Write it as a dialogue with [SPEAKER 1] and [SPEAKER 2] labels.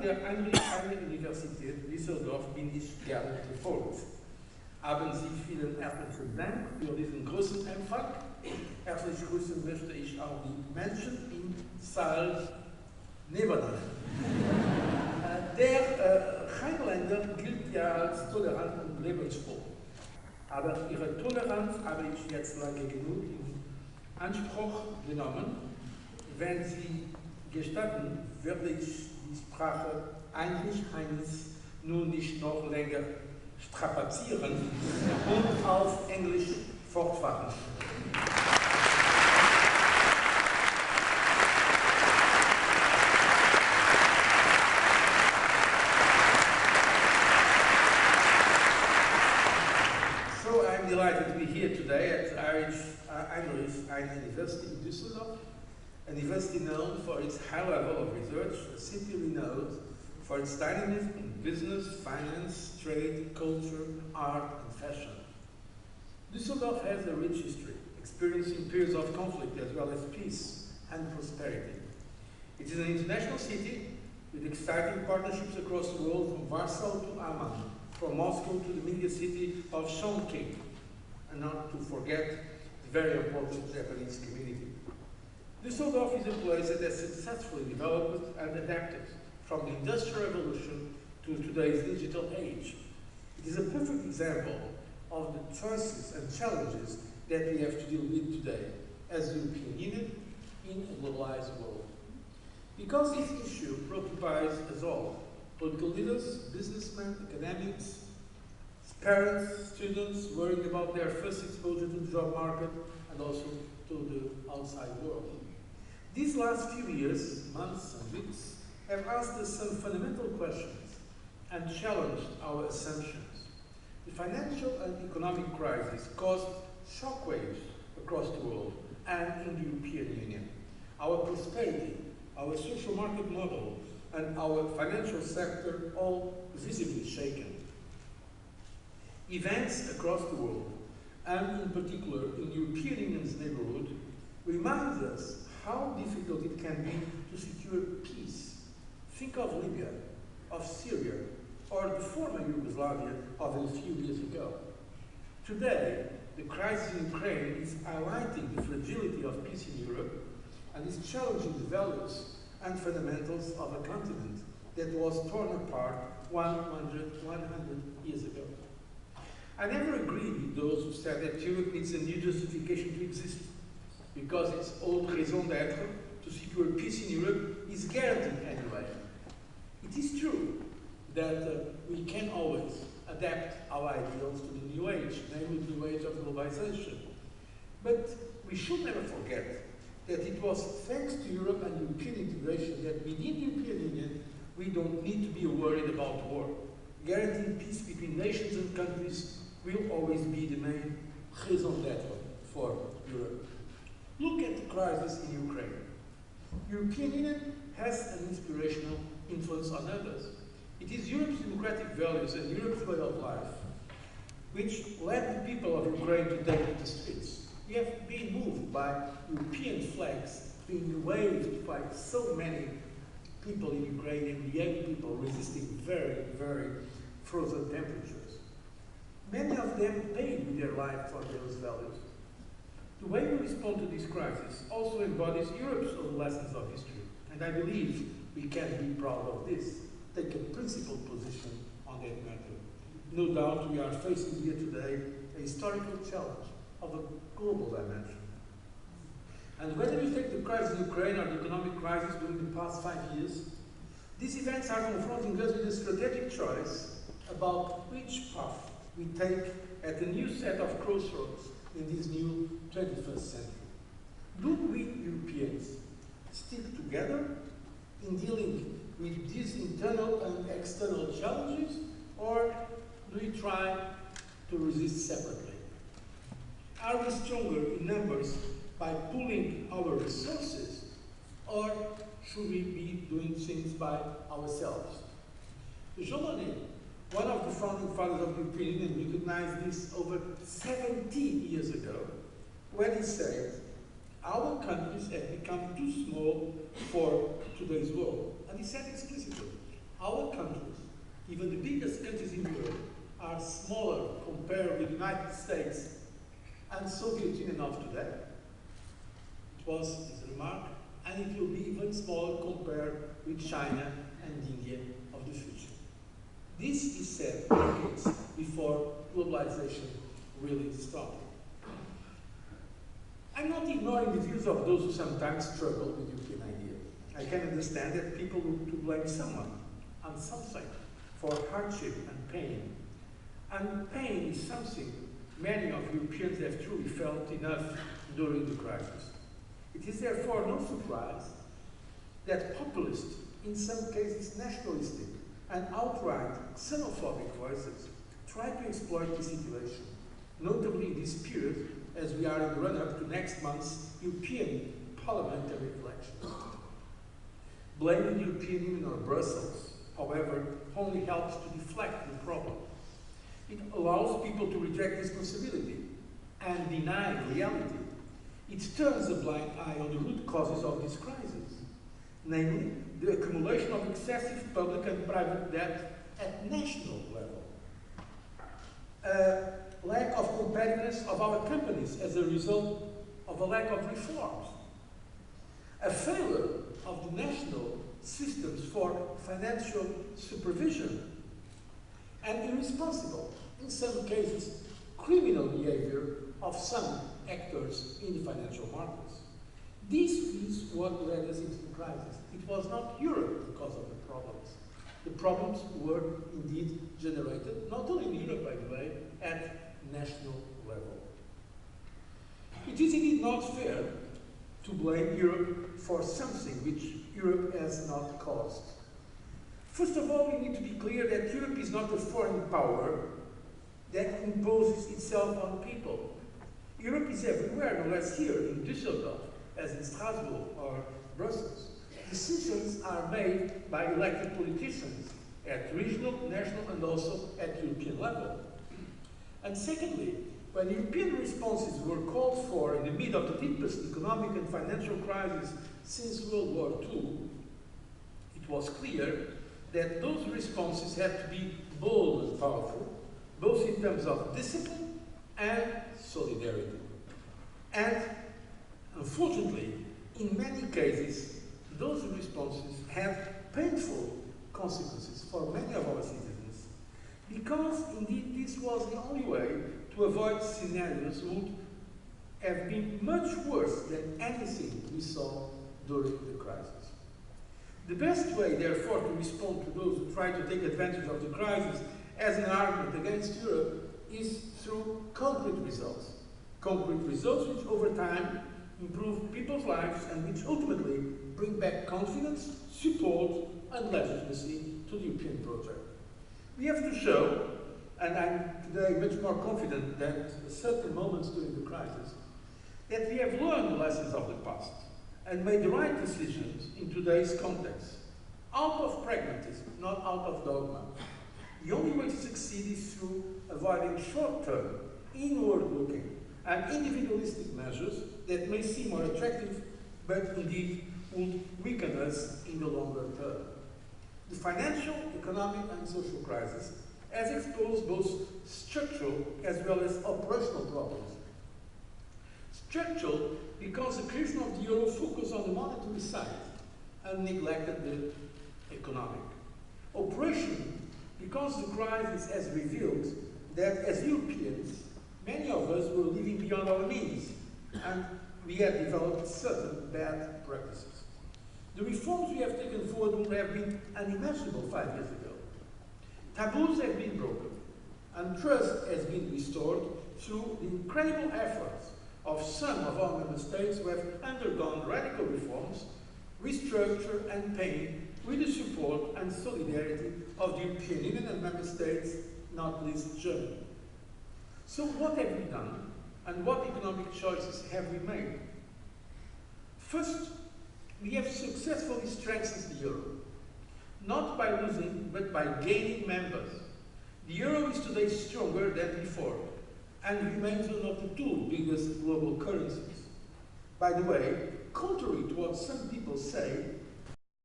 [SPEAKER 1] der Heinrich-Heine Universität Düsseldorf bin ich gerne gefolgt. Haben Sie vielen herzlichen Dank für diesen großen Empfang. Herzlich grüßen möchte ich auch die Menschen im Saal nebenan. Der Rheinländer gilt ja als tolerant und lebensfroh. Aber Ihre Toleranz habe ich jetzt lange genug in Anspruch genommen. Wenn Sie gestatten, werde ich die Sprache Heinrich-Heines nun nicht noch länger strapazieren und auf Englisch fortfahren. So I'm delighted to be here today at Heinrich-Heine University in Düsseldorf, a university known for its high level of research, a city renowned for its dynamism in business, finance, trade, culture, art, and fashion. Düsseldorf has a rich history, experiencing periods of conflict as well as peace and prosperity. It is an international city with exciting partnerships across the world, from Warsaw to Amman, from Moscow to the media city of Chongqing, and not to forget the very important Japanese community. Düsseldorf is a place that has successfully developed and adapted from the Industrial Revolution to today's digital age. It is a perfect example of the choices and challenges that we have to deal with today as the European Union in a globalized world. Because this issue preoccupies us all, political leaders, businessmen, academics, parents, students worrying about their first exposure to the job market and also to the outside world. These last few years, months and weeks, have asked us some fundamental questions and challenged our assumptions. The financial and economic crisis caused shockwaves across the world and in the European Union. Our prosperity, our social market model, and our financial sector all visibly shaken. Events across the world, and in particular in the European Union's neighborhood, remind us how difficult it can be to secure peace. Think of Libya, of Syria, or the former Yugoslavia of a few years ago. Today, the crisis in Ukraine is highlighting the fragility of peace in Europe and is challenging the values and fundamentals of a continent that was torn apart 100 years ago. I never agreed with those who said that Europe needs a new justification to exist, because its old raison d'être to secure peace in Europe is guaranteed anyway. It is true that we can always adapt our ideals to the new age, namely the new age of globalization. But we should never forget that it was thanks to Europe and European integration that within the European Union we don't need to be worried about war. Guaranteeing peace between nations and countries will always be the main raison d'être for Europe. Look at the crisis in Ukraine. The European Union has an inspirational influence on others. It is Europe's democratic values and Europe's way of life which led the people of Ukraine to take to the streets. We have been moved by European flags being waved by so many people in Ukraine, and young people resisting very, very frozen temperatures. Many of them paid with their life for those values. The way we respond to this crisis also embodies Europe's own lessons of history, and I believe we can be proud of this, take a principled position on that matter. No doubt we are facing here today a historical challenge of a global dimension. And whether we take the crisis in Ukraine or the economic crisis during the past 5 years, these events are confronting us with a strategic choice about which path we take at a new set of crossroads in this new 21st century. Do we Europeans stick together in dealing with these internal and external challenges, or do we try to resist separately? Are we stronger in numbers by pooling our resources, or should we be doing things by ourselves? Jean Monnet, one of the founding fathers of the European Union, recognized this over 70 years ago when he said, "Our countries have become too small for today's world." And he said explicitly, Our countries, even the biggest countries in Europe, are smaller compared with the United States and Soviet Union of today. It was his remark, and it will be even smaller compared with China and India of the future. This is said decades before globalization really started. I'm not ignoring the views of those who sometimes struggle with the European idea. I can understand that people look to blame someone and something for hardship and pain. And pain is something many of Europeans have truly felt enough during the crisis. It is therefore no surprise that populist, in some cases nationalistic, and outright xenophobic voices try to exploit the situation, notably in this period as we are in the run-up to next month's European parliamentary elections. Blaming the European Union or Brussels, however, only helps to deflect the problem. It allows people to reject responsibility and deny reality. It turns a blind eye on the root causes of this crisis, namely the accumulation of excessive public and private debt at national level, lack of competitiveness of our companies as a result of a lack of reforms, a failure of the national systems for financial supervision, and irresponsible, in some cases, criminal behavior of some actors in the financial markets. This is what led us into the crisis. It was not Europe the cause of the problems. The problems were indeed generated, not only in Europe, by the way, at national level. It is indeed not fair to blame Europe for something which Europe has not caused. First of all, we need to be clear that Europe is not a foreign power that imposes itself on people. Europe is everywhere, no less here in Düsseldorf, as in Strasbourg or Brussels. Decisions are made by elected politicians at regional, national, and also at European level. And secondly, when European responses were called for in the midst of the deepest economic and financial crisis since World War II, it was clear that those responses had to be bold and powerful, both in terms of discipline and solidarity. And unfortunately, in many cases, those responses had painful consequences for many of our citizens, because indeed this was the only way to avoid scenarios would have been much worse than anything we saw during the crisis. The best way, therefore, to respond to those who try to take advantage of the crisis as an argument against Europe is through concrete results. Concrete results which over time improve people's lives and which ultimately bring back confidence, support and legitimacy to the European project. We have to show, and I'm today much more confident than at certain moments during the crisis, that we have learned the lessons of the past and made the right decisions in today's context, out of pragmatism, not out of dogma. The only way to succeed is through avoiding short-term, inward-looking and individualistic measures that may seem more attractive, but indeed would weaken us in the longer term. The financial, economic and social crisis has exposed both structural as well as operational problems. Structural because the creation of the euro focused on the monetary side and neglected the economic. Operational because the crisis has revealed that as Europeans, many of us were living beyond our means and we had developed certain bad practices. The reforms we have taken forward would have been unimaginable 5 years ago. Taboos have been broken and trust has been restored through the incredible efforts of some of our member states who have undergone radical reforms, restructure and paying with the support and solidarity of the European Union and member states, not least Germany. So what have we done and what economic choices have we made? First, we have successfully strengthened the euro, not by losing, but by gaining members. The euro is today stronger than before and remains one of the two biggest global currencies. By the way, contrary to what some people say,